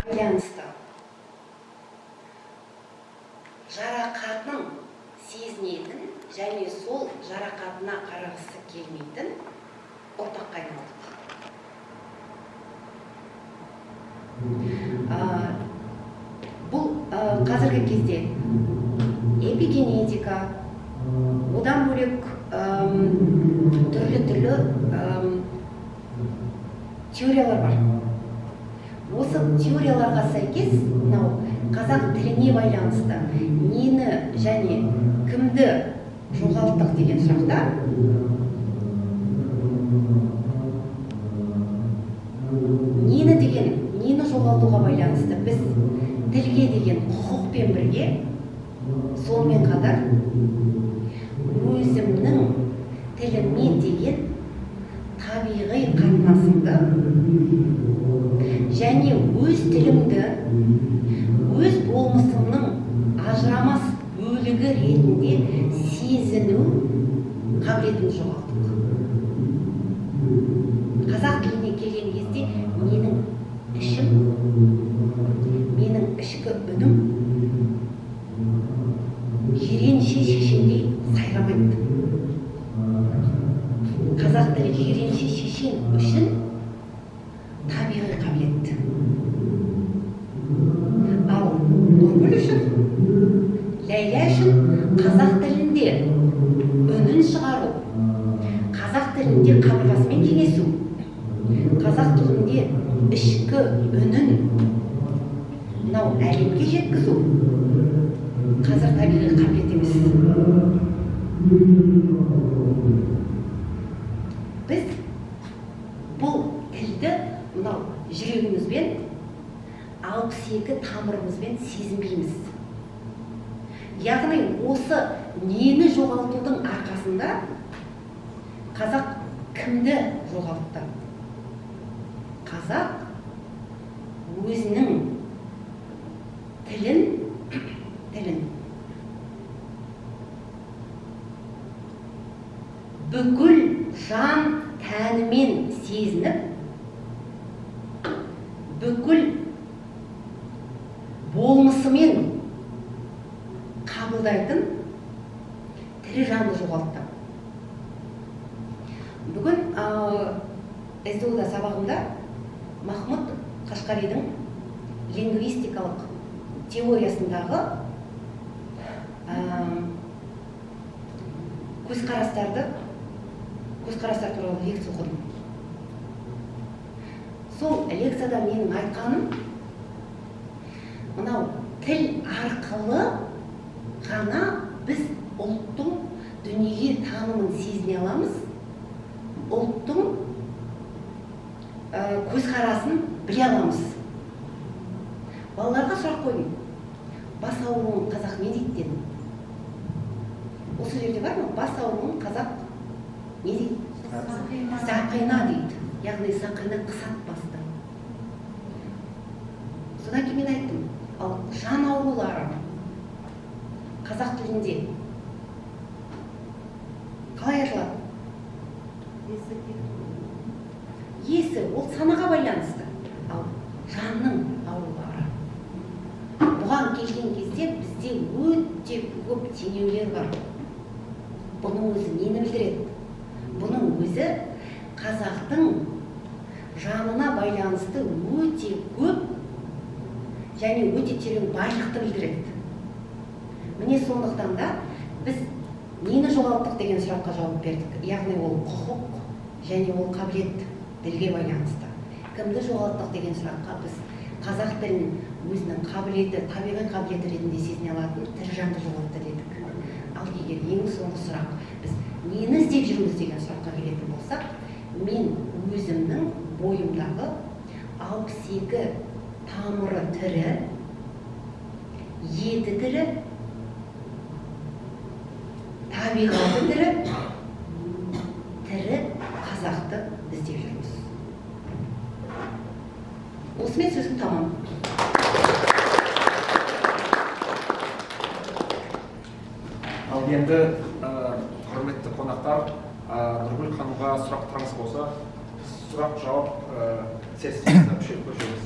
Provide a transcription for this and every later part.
байланысты жарақатын сезінетін және сол жарақатына қарағысы келмейтін ортаққа айналдық. Бұл қазіргі кезде эпигенетика, одан бөлек түрлі теориялар бар. Осы теорияларға сәйкес, қазақ тіліне байланысты нені және кімді жоғалттық деген сұрақта нені жоғалтуға байланысты біз тілге деген құқықпен бірге сонымен қатар өзімнің тіліммен деген табиғи қатынасымды және өз тілімді өз болмысымның ажырамас бөлігі ретінде сезіну қабілетімді жоғалттық. Қазақ тіліне келген кезде менің ішім, менің ішкі үнім жиренше шешендей сайрамайды. Қазақ тілі жиренше шешен үшін табиғи қабілет. Ал Нұргүл үшін, Ләйла үшін қазақ тілінде үнін шығару, қазақ тілінде қабырғасымен кеңесу, қазақ тілінде ішкі үнін әлемге жеткізу қазір табиғи қабілет емес. Біз бұл тілді жүрегімізбен, 62 тамырымызбен сезінбейміз. Яғни осы нені жоғалтудың арқасында қазақ кімді жоғалтты? Қазақ өзінің тілін бүкіл жан тәнімен сезініп, бүкіл болмысымен қабылдайтын тірі жанды жоғалтты. Бүгін СДУ-да сабағымда Махмұд Қашқаридің лингвистикалық теориясындағы көзқарастар туралы лекция оқыдым. Сол лекцияда менің айтқаным, тіл арқылы ғана біз ұлттың дүниеге танымын сезіне аламыз, ұлттың көзқарасын біле аламыз. Балаларға сұрақ қойдым. Бас ауруын қазақ не дейді дедім. Осы жерде бар ма? Бас ауруын қазақ не дейді? Сақина дейді. Яғни сақина қысат басты. Содан кейін мен айттым, ал жан аурулары қазақ тілінде қалай айтылады? Есі, ол санаға байланысты. Ал жанның аурулары. Бұған келген кезде бізде өте көп теңеулер бар. Бұның өзі нені білдіреді? Бұның өзі қазақтың жанына байланысты өте көп және өте терең байлықты білдіреді. Міне сондықтан да біз нені жоғалттық деген сұраққа жауап бердік. Яғни ол құқық және ол қабілет тілге байланысты. Кімді жоғалттық деген сұраққа біз қазақ тілін өзінің қабілеті, табиғи қабілеті ретінде сезіне алатын тірі жанды жоғалтты дедік. Ал егер ең соңғы сұрақ біз нені іздеп жүрміз деген сұраққа келетін болсақ, мен өзімнің бойымдағы 62 тамыры тірі, еті тірі, табиғаты тірі қазақты іздеп жүрміз. Осымен сөзім тамам. Ал енді құрметті қонақтар, Нұргүл ханымға сұрақтарыңыз болса, сұрақ-жауап сессиясына көшеміз.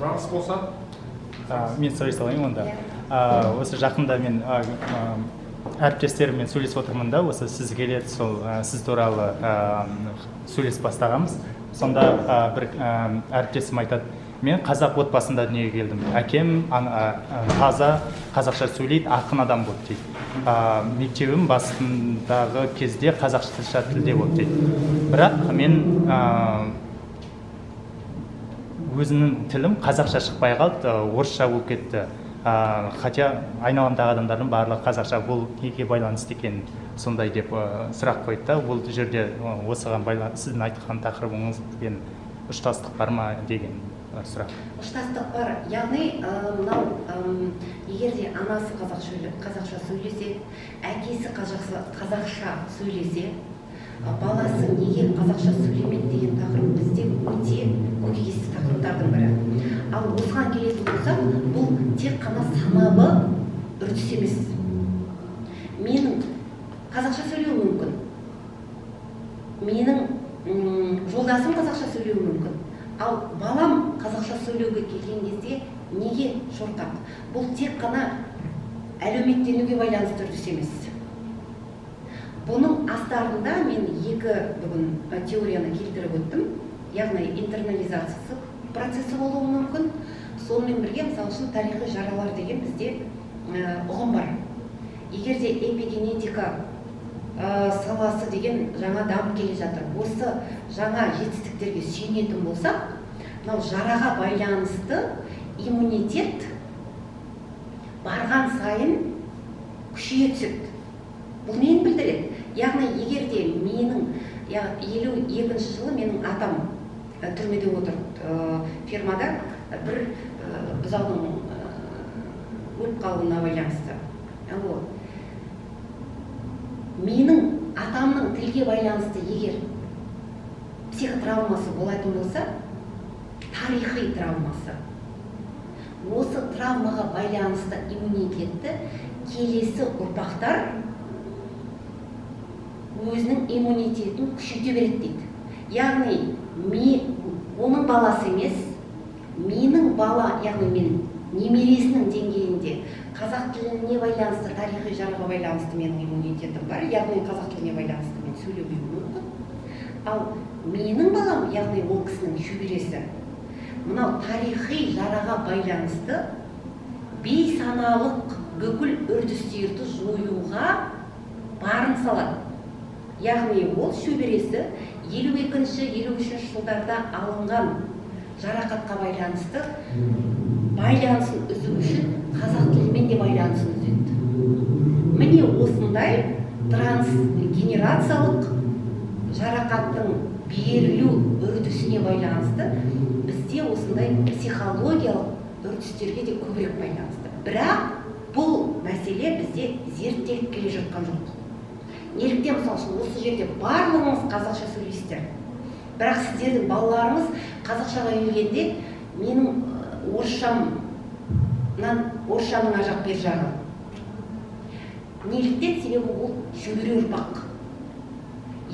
сұраныс болса мен сөйлей салайын онда. Осы жақында мен әріптестеріммен сөйлесіп отырмын да, осы сіз келеді, сол сіз туралы сөйлесіп бастағанбыз. Сонда бір әріптесім айтады, мен қазақ отбасында дүниеге келдім. Әкем таза қазақша сөйлейді, ақын адам болды дейді. Мектебім басындағы кезде қазақша тілде болды дейді. Бірақ мен өзінің тілім қазақша шықпай қалды, орысша болып кетті. Хотя айналамдағы адамдардың барлығы қазақша, бұл неге байланысты екен сондай деп сұрақ қойды да. Бұл жерде осыған байланысты сіздің айтқан тақырыбыңызбен ұштастық бар ма деген сұрақ. Ұштастық бар. Яғни мынау егер де анасы қазақша сөйлесе, әкесі қазақша сөйлесе, баласы неге қазақша сөйлемейді деген тақырып бізде өте көкейкесті тақырыптардың бірі. Ал осыған келетін болсақ, бұл тек қана саналы үрдіс емес. Менің қазақша сөйлеуім мүмкін. Менің жолдасым қазақша сөйлеуі мүмкін. Ал балам қазақша сөйлеуге келген кезде неге шорқақ? Бұл тек қана әлеуметтенуге байланысты үрдіс емес. Бұның астарында мен екі бүгін теорияны келтіріп өттім. Яғни интернализациясы процесі болуы мүмкін. Сонымен бірге, мысалы үшін, тарихи жаралар деген бізде ұғым бар. Егер де эпигенетика саласы деген жаңа дамып келе жатыр. Осы жаңа жетістіктерге сүйенетін болсақ, мынау жараға байланысты иммунитет барған сайын күшейе түседі. Бұл нені білдіреді? Яғни, егер де менің 52-ші жылы менің атам түрмеде отырды, фермада бір бұзаудың өліп қалуына байланысты. Менің атамның тілге байланысты егер психотравмасы болатын болса, тарихи травмасы, осы травмаға байланысты иммунитетті келесі ұрпақтар өзінің иммунитетін күшейте береді дейді. Яғни, оның баласы емес, менің бала, яғни мен немересінің деңгейінде қазақ тіліне байланысты, тарихи жараға байланысты менің иммунитетім бар, яғни қазақ тіліне байланысты мен сөйлемеуім мүмкін. Ал менің балам, яғни ол кісінің шөбересі, мынау тарихи жараға байланысты бейсаналық бүкіл үрдістерді жоюға барын салады. Яғни ол шөбересі 52-53 жылдарда алынған жарақатқа байланысты байланысын үзу үшін қазақ тілімен де байланысын үзеді. Міне осындай трансгенерациялық жарақаттың берілу үрдісіне байланысты бізде осындай психологиялық үрдістерге де көбірек байланысты. Бірақ бұл мәселе бізде зерттеліп келе жатқан жоқ. Неліктен, мысалы үшін, осы жерде барлығыңыз қазақша сөйлейсіздер. Бірақ сіздердің балаларыңыз қазақшаға келгенде менің орысшамның ажақ бер жағы. Неліктен? Себебі ол шөбере ұрпақ.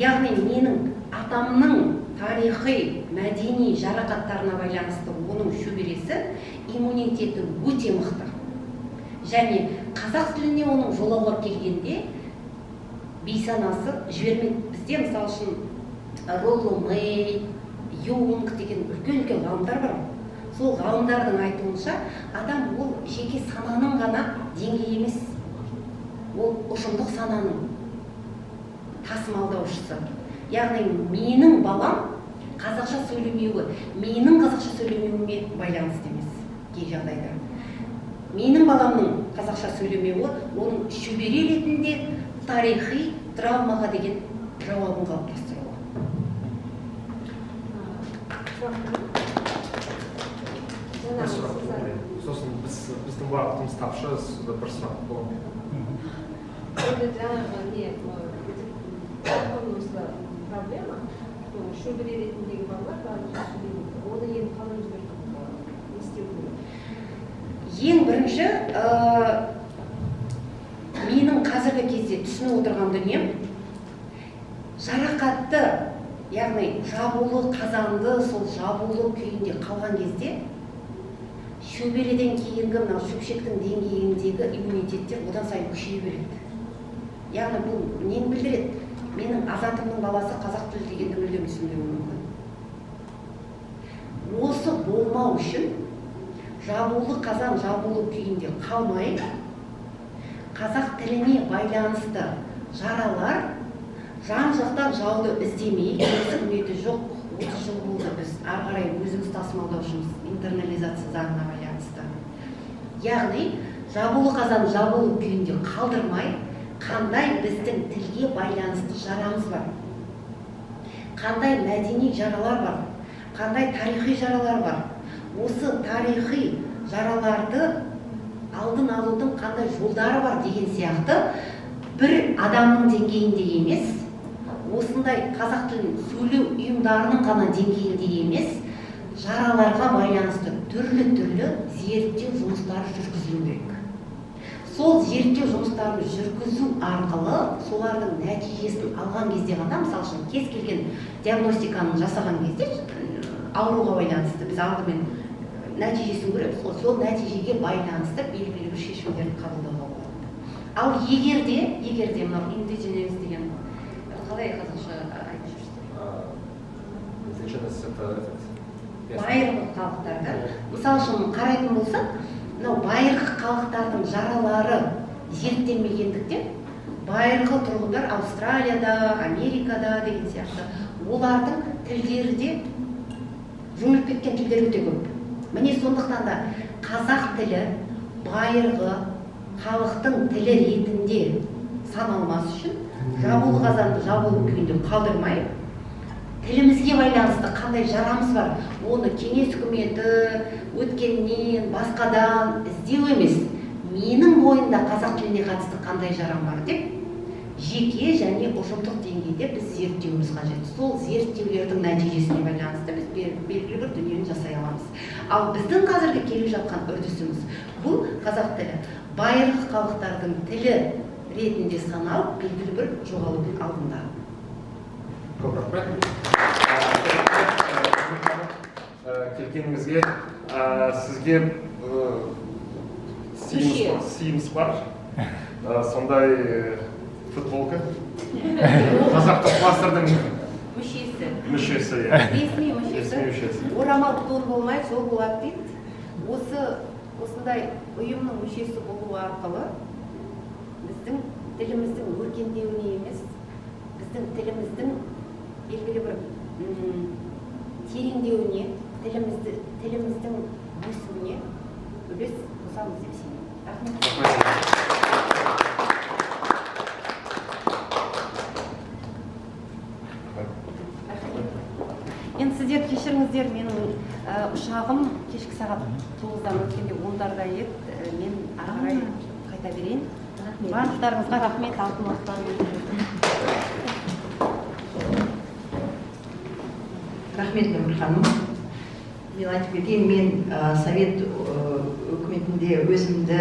Яғни менің атамның тарихи, мәдени жарақаттарына байланысты оның шөбересі иммунитеті өте мықты. Және қазақ тіліне оның жолауға келгенде бейсанасы жібермейді. Бізде, мысалы үшін, Ролло Мэй, Юнг деген үлкен ғалымдар бар. Сол ғалымдардың айтуынша, адам ол жеке сананың ғана деңгейі емес, ол ұжымдық сананың тасымалдаушысы. Яғни менің балам қазақша сөйлемеуі, менің қазақша сөйлемеуіме байланысты емес кей жағдайда. Менің баламның қазақша сөйлемеуі оның шөбере ретінде тарихи травмаға деген жауабын қалыптастыруы. Сосын біздің уақытымыз тапшы, сізді бір сұрақ болады. Жаңағы не проблема, шөбере ретіндегі балалар барлығы сөйлемейді. Оны енді қалай өзгертіп істеу керек? Ең бірінші, менің қазіргі кезде түсініп отырған дүнием, жарақатты, яғни жабулы қазанды сол жабулы күйінде қалған кезде шөбереден кейінгі мынау шөпшектің деңгейіндегі иммунитеттер одан сайын күшейе береді. Яғни бұл нені білдіреді? Менің азатымның баласы қазақ тілі дегенді мүлдем түсінбеуі мүмкін. Осы болмау үшін жабулы қазан жабулы күйінде қалмай, қазақ тіліне байланысты жаралар жан-жақтан жауды іздемей, үміті жоқ, 30 жыл болды біз ары қарай өзіміз тасымалдаушымыз интернализация заңына байланысты. Яғни жабулы қазан жабулы күйінде қалдырмай, қандай біздің тілге байланысты жарамыз бар, қандай мәдени жаралар бар, қандай тарихи жаралар бар. Осы тарихи жараларды алдын алудың қандай жолдары бар деген сияқты бір адамның деңгейінде емес, осындай қазақ тілін сөйлеу ұйымдарының ғана деңгейінде емес, жараларға байланысты түрлі зерттеу жұмыстары жүргізілу керек. Сол зерттеу жұмыстарын жүргізу арқылы солардың нәтижесін алған кезде ғана, мысалы үшін кез келген диагностиканы жасаған кезде ауруға байланысты біз алдымен нәтижесін көреміз, сол нәтижеге байланысты белгілі бір шешімдерді қабылдауға болады. Ал егерде мынау индидженез деген қалай қазақша айтып жүрсіздер? Байырғы халықтарды, мысалы үшін қарайтын болсақ, мынау байырғы халықтардың жаралары зерттелмегендіктен, байырғы тұрғындар Австралияда, Америкада деген сияқты, олардың тілдері де жойылып кеткен тілдер өте көп. Міне сондықтан да қазақ тілі байырғы халықтың тілі ретінде саналмас үшін жабулы қазанды жабулы күйінде қалдырмай, тілімізге байланысты қандай жарамыз бар, оны кеңес үкіметі өткеннен басқадан іздеу емес, менің бойымда қазақ тіліне қатысты қандай жарам бар деп жеке және ұжымдық деңгейде біз зерттеуіміз қажет. Сол зерттеулердің нәтижесіне байланысты біз белгілі бір дүниені жасай аламыз. Ал біздің қазіргі келе жатқан үрдісіміз бұл қазақ тілі байырғы халықтардың тілі ретінде саналып, белгілі бір жоғалудың алдында. Көп рахмет. Келгеніңізге сізге сиымыз бар. Сондай футболка. Қазақтың кластердің мүшесі. Ресми мүшесі. Орамал тор болмай жол болады дейді. Осындай ұйымның мүшесі болу арқылы біздің тіліміздің өркендеуіне емес, біздің тіліміздің белгілі бір тереңдеуіне, тіліміздің өсуіне үлес қосамыз деп сенемін. Рахмет. Енді сіздер кешіріңіздер, менің ұшағым кешкі сағат 9-дан өткенде 10-дарда еді, мен ары қарай қайта берейін. Барлықтарыңызға рахмет, алтын уақыттан. Рахмет, Нұргүл ханым. Мен айтып кетейін, мен Совет үкіметінде өзімді